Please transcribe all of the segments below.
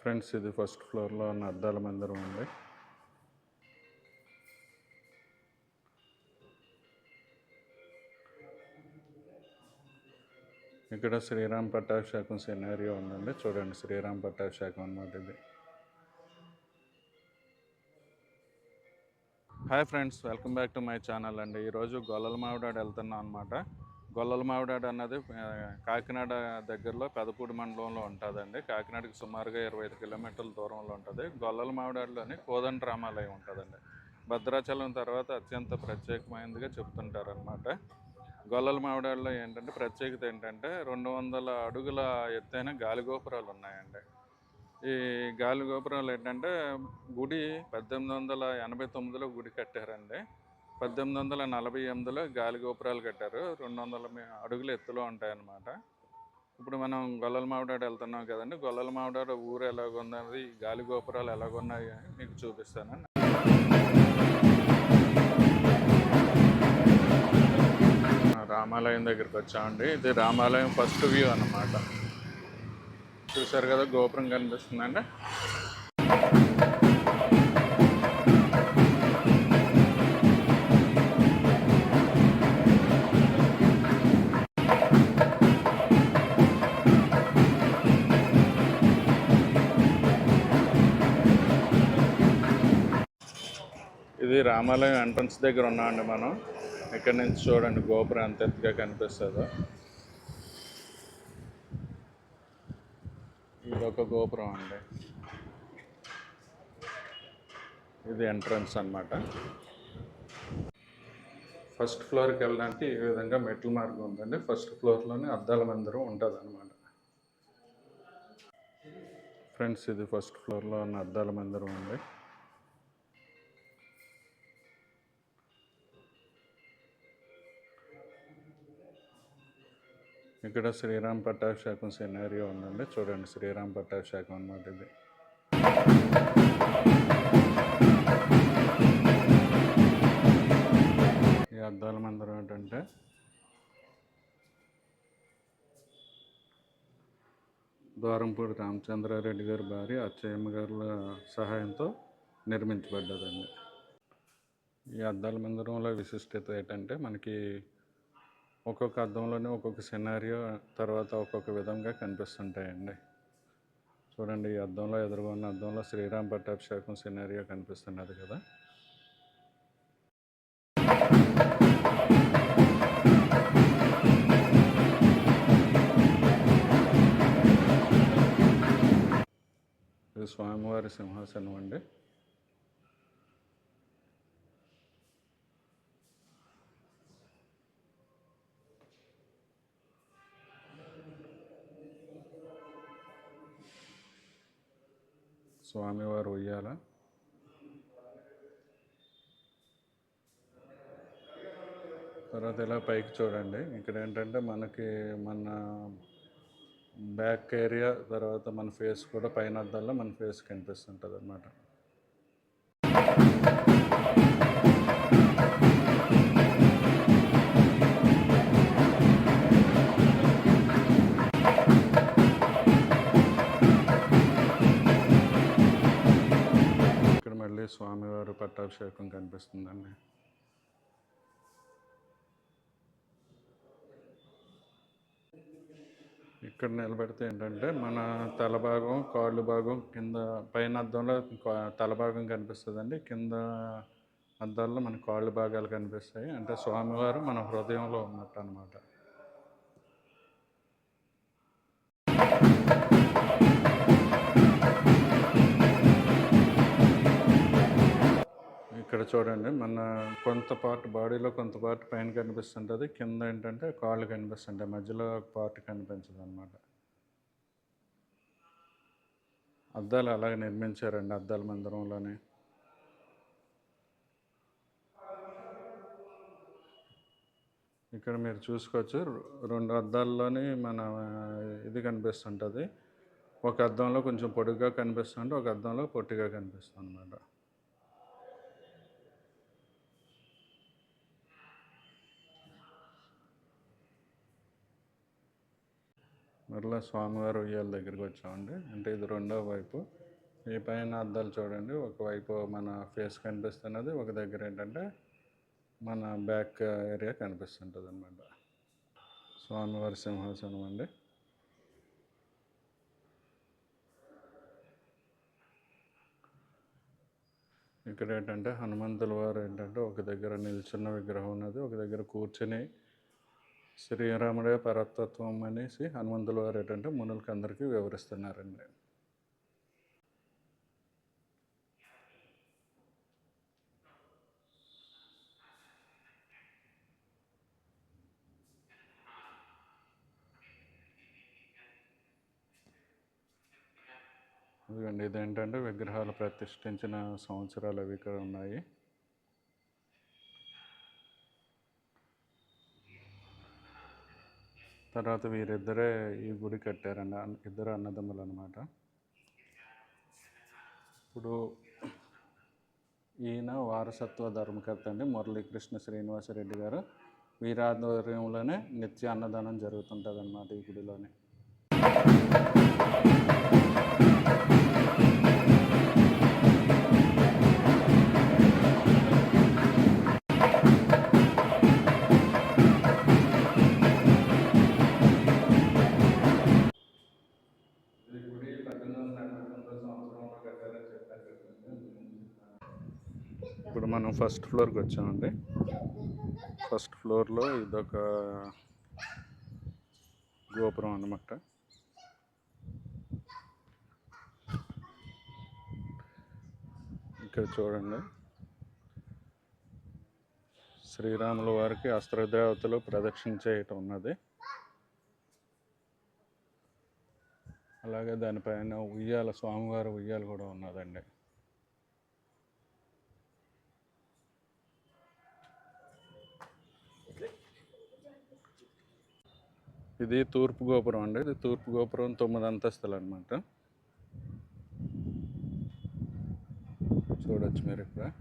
Friends, ఇది first ఫ్లోర్లో ఉన్న అద్దాల మందిరం అండి. ఇక్కడ శ్రీరామ్ పట్టాభిషేకం సినారియో ఉందండి. చూడండి, శ్రీరామ్ పట్టాభిషేకం అన్నమాట ఇది. Hi friends, welcome back to my channel అండి. ఈరోజు గొల్లల మావిడాడు వెళ్తున్నాం అనమాట. గొల్లల మావిడాడు అన్నది కాకినాడ దగ్గరలో పెదపూడి మండలంలో ఉంటుందండి. కాకినాడకి సుమారుగా 25 కిలోమీటర్ల దూరంలో ఉంటుంది. గొల్లల మావిడాడులోని కోదండ రామాలయం ఉంటుందండి. భద్రాచలం తర్వాత అత్యంత ప్రత్యేకమైనదిగా చెప్తుంటారనమాట. గొల్లల మావిడాడులో ఏంటంటే ప్రత్యేకత ఏంటంటే 200 అడుగుల ఎత్తైన గాలిగోపురాలు ఉన్నాయండి. ఈ గాలి గోపురాలు ఏంటంటే గుడి 1889లో గుడి కట్టారండి. 1848లో గాలి గోపురాలు కట్టారు. 200 అడుగుల ఎత్తులో ఉంటాయన్నమాట. ఇప్పుడు మనం గొల్లల మావిడాడు వెళ్తున్నాం కదండి. గొల్లల మావిడాడు ఊరు ఎలాగున్నది, గాలి గోపురాలు ఎలాగున్నాయి అని మీకు చూపిస్తానండి. రామాలయం దగ్గరికి వచ్చామండి. ఇది రామాలయం ఫస్ట్ వ్యూ అన్నమాట. చూసారు కదా, గోపురం కనిపిస్తుందండి. ఇది రామాలయం ఎంట్రన్స్ దగ్గర ఉన్నామండి మనం. ఇక్కడ నుంచి చూడండి గోపురం ఎంత ఎత్తుగా కనిపిస్తుందో. ఇది ఒక గోపురం అండి. ఇది ఎంట్రన్స్ అన్నమాట. ఫస్ట్ ఫ్లోర్కి వెళ్ళడానికి ఈ విధంగా మెట్ల మార్గం ఉందండి. ఫస్ట్ ఫ్లోర్లోనే అద్దాల మందిరం ఉంటుంది అన్నమాట. ఫ్రెండ్స్, ఇది ఫస్ట్ ఫ్లోర్లో ఉన్న అద్దాల మందిరం అండి. ఇక్కడ శ్రీరామ్ పట్టాభిషేకం సినారియో ఉందండి. చూడండి, శ్రీరామ్ పట్టాభిషేకం అన్నమాట ఇది. ఈ అద్దాల మందిరం ఏంటంటే ద్వారంపూడి రామచంద్రారెడ్డి గారి భార్య అచ్చయ్యమ్మ గారుల సహాయంతో నిర్మించబడ్డదండి. ఈ అద్దాల మందిరంలో విశిష్టత ఏంటంటే మనకి ఒక్కొక్క అద్దంలోనే ఒక్కొక్క సినారియో తర్వాత ఒక్కొక్క విధంగా కనిపిస్తుంటాయండి. చూడండి, ఈ అద్దంలో ఎదురుగా ఉన్న అద్దంలో శ్రీరామ్ పట్టాభిషేకం సినారియో కనిపిస్తున్నది కదా. ఇది స్వామివారి సింహాసనం అండి. స్వామివారు ఉయ్యాల. తర్వాత ఇలా పైకి చూడండి. ఇక్కడ ఏంటంటే మనకి మన బ్యాక్ ఏరియా తర్వాత మన ఫేస్ కూడా పైన అద్దాల్లో మన ఫేస్ కనిపిస్తుంటుంది అన్నమాట. ఇక్కడ మళ్ళీ స్వామివారి పట్టాభిషేకం కనిపిస్తుందండి. ఇక్కడ నిలబెడితే ఏంటంటే మన తల భాగం, కాళ్ళు భాగం, కింద పైన అద్దంలో తల భాగం కనిపిస్తుందండి. కింద అద్దాల్లో మన కాళ్ళు భాగాలు కనిపిస్తాయి. అంటే స్వామివారు మన హృదయంలో ఉన్నట్టు అన్నమాట. ఇక్కడ చూడండి, మన కొంత పార్ట్ బాడీలో కొంత పార్ట్ పైన కనిపిస్తుంటుంది, కింద ఏంటంటే కాళ్ళు కనిపిస్తుంటాయి, మధ్యలో ఒక పార్ట్ కనిపించదు అన్నమాట. అద్దాలు అలాగే నిర్మించారండి అద్దాల మందిరంలోనే. ఇక్కడ మీరు చూసుకోవచ్చు, 2 అద్దాల్లోని మన ఇది కనిపిస్తుంటుంది. ఒక అద్దంలో కొంచెం పొడుగ్గా కనిపిస్తుంటే ఒక అద్దంలో పొట్టిగా కనిపిస్తుంది అన్నమాట. మరలా స్వామివారి ఉయ్యాల దగ్గరికి వచ్చామండి. అంటే ఇది రెండో వైపు. ఈ పైన అద్దాలు చూడండి, ఒకవైపు మన ఫేస్ కనిపిస్తున్నది, ఒక దగ్గర ఏంటంటే మన బ్యాక్ ఏరియా కనిపిస్తుంటుంది అనమాట. స్వామివారి సింహాసనం అండి. ఇక్కడ ఏంటంటే హనుమంతుల వారు ఏంటంటే ఒక దగ్గర నిల్చున్న విగ్రహం ఉన్నది, ఒక దగ్గర కూర్చొని శ్రీరాముడే పరతత్వం అనేసి హనుమంతుల వారు ఏంటంటే మునులకి అందరికీ వివరిస్తున్నారండి. ఇదిగోండి, ఇదేంటంటే విగ్రహాలు ప్రతిష్ఠించిన సంవత్సరాలు అవి ఇక్కడ ఉన్నాయి. తర్వాత వీరిద్దరే ఈ గుడి కట్టారండి, ఇద్దరు అన్నదమ్ములు అనమాట. ఇప్పుడు ఈయన వారసత్వ ధర్మకర్త అండి, మురళీకృష్ణ శ్రీనివాసరెడ్డి గారు. వీరాధ్వర్యంలోనే నిత్య అన్నదానం జరుగుతుంటుంది అన్నమాట ఈ గుడిలోనే. ఇప్పుడు మనం ఫస్ట్ ఫ్లోర్కి వచ్చామండి. ఫస్ట్ ఫ్లోర్లో ఇదొక గోపురం అన్నమాట. ఇక్కడ చూడండి, శ్రీరాముల వారికి అస్త్రదేవతలు ప్రదక్షిణ చేయటం ఉన్నది. అలాగే దానిపైన ఉయ్యాల, స్వామివారి ఉయ్యాల కూడా ఉన్నదండి. ఇది తూర్పు గోపురం అండి. ఇది తూర్పు గోపురం 9 అంతస్తులు అనమాట. చూడొచ్చు మీరు ఇక్కడ.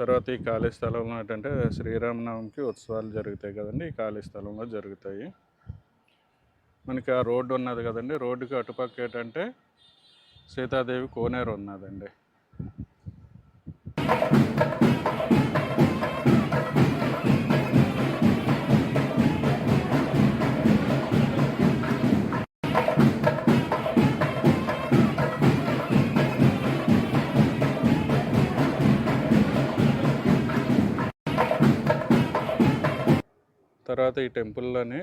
తర్వాత ఈ ఖాళీ స్థలంలో ఏంటంటే శ్రీరామనవమికి ఉత్సవాలు జరుగుతాయి కదండి, ఈ ఖాళీ స్థలంలో జరుగుతాయి. మనకి ఆ రోడ్డు ఉన్నది కదండి, రోడ్డుకి అటుపక్క ఏంటంటే సీతాదేవి కోనేరు ఉన్నదండి. తర్వాత ఈ టెంపుల్లోని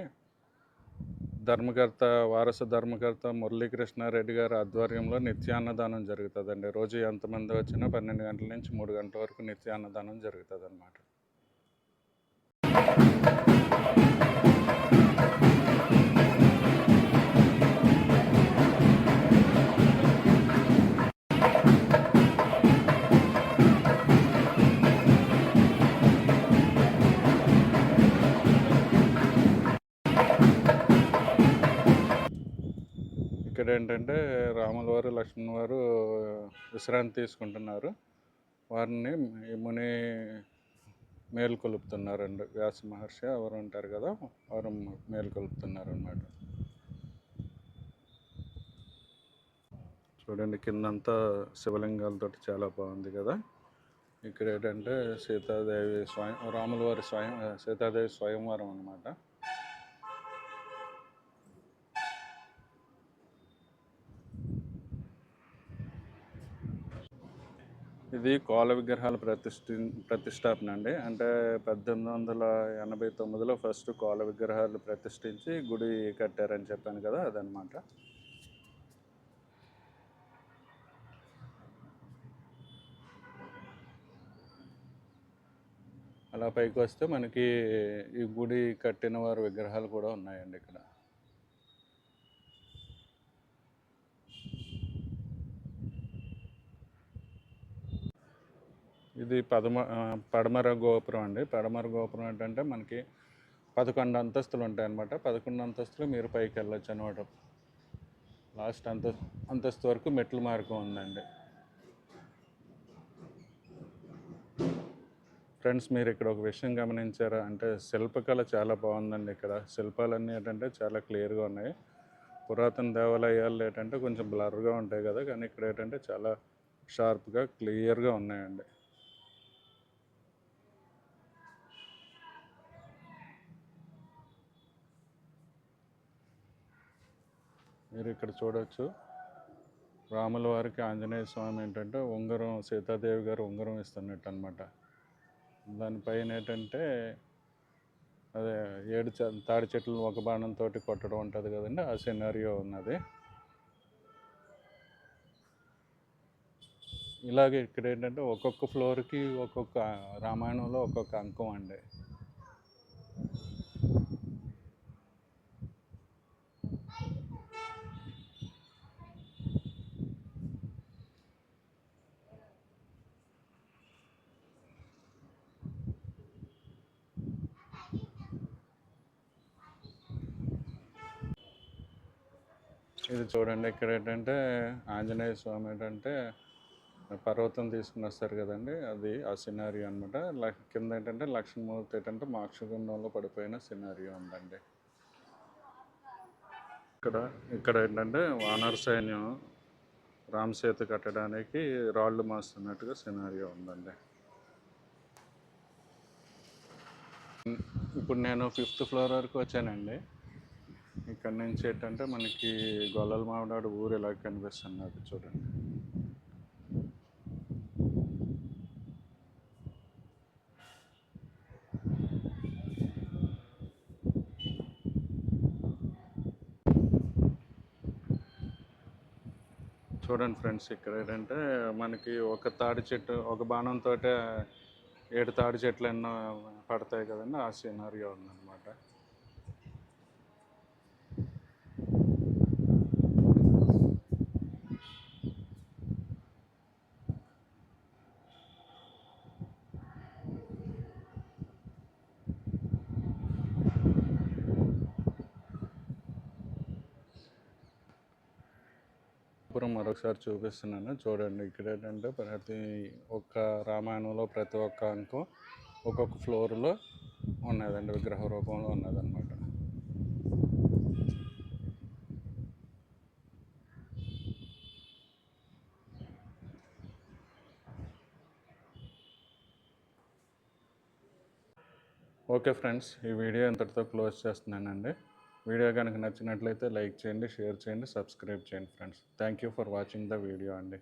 ధర్మకర్త, వారస ధర్మకర్త మురళీకృష్ణారెడ్డి గారి ఆధ్వర్యంలో నిత్యాన్నదానం జరుగుతుందండి. రోజు ఎంతమంది వచ్చినా 12 గంటల నుంచి 3 గంటల వరకు నిత్యాన్నదానం జరుగుతుంది అన్నమాట. ఇక్కడ ఏంటంటే రాముల వారు, లక్ష్మణ్ వారు విశ్రాంతి తీసుకుంటున్నారు. వారిని ఈ ముని మేలుకొలుపుతున్నారండి. వ్యాస మహర్షి ఎవరు ఉంటారు కదా, వారు మేలుకొలుపుతున్నారు అన్నమాట. చూడండి, కిందంతా శివలింగాలతో చాలా బాగుంది కదా. ఇక్కడ ఏంటంటే సీతాదేవి రాముల వారి సీతాదేవి స్వయంవరం అన్నమాట. ఇది కోల విగ్రహాల ప్రతిష్టాపన అండి. అంటే 1889లో ఫస్ట్ కోల విగ్రహాలు ప్రతిష్ఠించి గుడి కట్టారని చెప్పాను కదా, అదనమాట. అలా పైకి వస్తే మనకి ఈ గుడి కట్టిన వారి విగ్రహాలు కూడా ఉన్నాయండి ఇక్కడ. ఇది పడమర గోపురం అండి. పడమర గోపురం ఏంటంటే మనకి 11 అంతస్తులు ఉంటాయి అన్నమాట. 11 అంతస్తులు మీరు పైకి వెళ్ళొచ్చు అనమాట. లాస్ట్ అంతస్తు వరకు మెట్ల మార్గం ఉందండి. ఫ్రెండ్స్, మీరు ఇక్కడ ఒక విషయం గమనించారా అంటే శిల్పకళ చాలా బాగుందండి. ఇక్కడ శిల్పాలన్నీ ఏంటంటే చాలా క్లియర్గా ఉన్నాయి. పురాతన దేవాలయాలు ఏంటంటే కొంచెం బ్లర్గా ఉంటాయి కదా, కానీ ఇక్కడ ఏంటంటే చాలా షార్ప్గా క్లియర్గా ఉన్నాయండి. మీరు ఇక్కడ చూడవచ్చు, రాముల వారికి ఆంజనేయ స్వామి ఏంటంటే ఉంగరం, సీతాదేవి గారు ఉంగరం ఇస్తున్నట్టు అనమాట. దానిపైన ఏంటంటే అదే తాడి చెట్లు ఒక బాణంతో కొట్టడం ఉంటుంది కదండి, ఆ సినారియో ఉన్నది. ఇలాగే ఇక్కడ ఏంటంటే ఒక్కొక్క ఫ్లోర్కి ఒక్కొక్క రామాయణంలో ఒక్కొక్క అంకం అండి. ఇది చూడండి, ఇక్కడ ఏంటంటే ఆంజనేయ స్వామి ఏంటంటే పర్వతం తీసుకుని వస్తారు కదండి, అది ఆ సినారియో అనమాట. కింద ఏంటంటే లక్ష్మీమూర్తి ఏంటంటే మోక్షగుండంలో పడిపోయిన సినారియో ఉందండి. ఇక్కడ ఏంటంటే వానర సైన్యం రామ్ సేతు కట్టడానికి రాళ్ళు మోస్తున్నట్టుగా సినారియో ఉందండి. ఇప్పుడు నేను 5th ఫ్లోర్ వరకు వచ్చానండి. ఇక్కడ నుంచి ఏంటంటే మనకి గొల్లల మామిడాడు ఊరు ఇలా కనిపిస్తున్నది చూడండి. చూడండి ఫ్రెండ్స్, ఇక్కడ ఏంటంటే మనకి ఒక తాడి చెట్టు ఒక బాణంతో 7 తాడి చెట్లు ఎన్నో పడతాయి కదండి, ఆ సినారియో ఉందన్నమాట. మరొకసారి చూపిస్తున్నాను చూడండి. ఇక్కడ ఏంటంటే ప్రతి ఒక్క రామాయణంలో ప్రతి ఒక్క అంకం ఒక్కొక్క ఫ్లోర్లో ఉన్నదండి, విగ్రహ రూపంలో ఉన్నదన్నమాట. ఓకే ఫ్రెండ్స్, ఈ వీడియో ఇంతటితో క్లోజ్ చేస్తున్నానండి. వీడియో కనుక నచ్చినట్లయితే లైక్ చేయండి, షేర్ చేయండి, సబ్స్క్రైబ్ చేయండి friends. Thank you for watching the video అండి.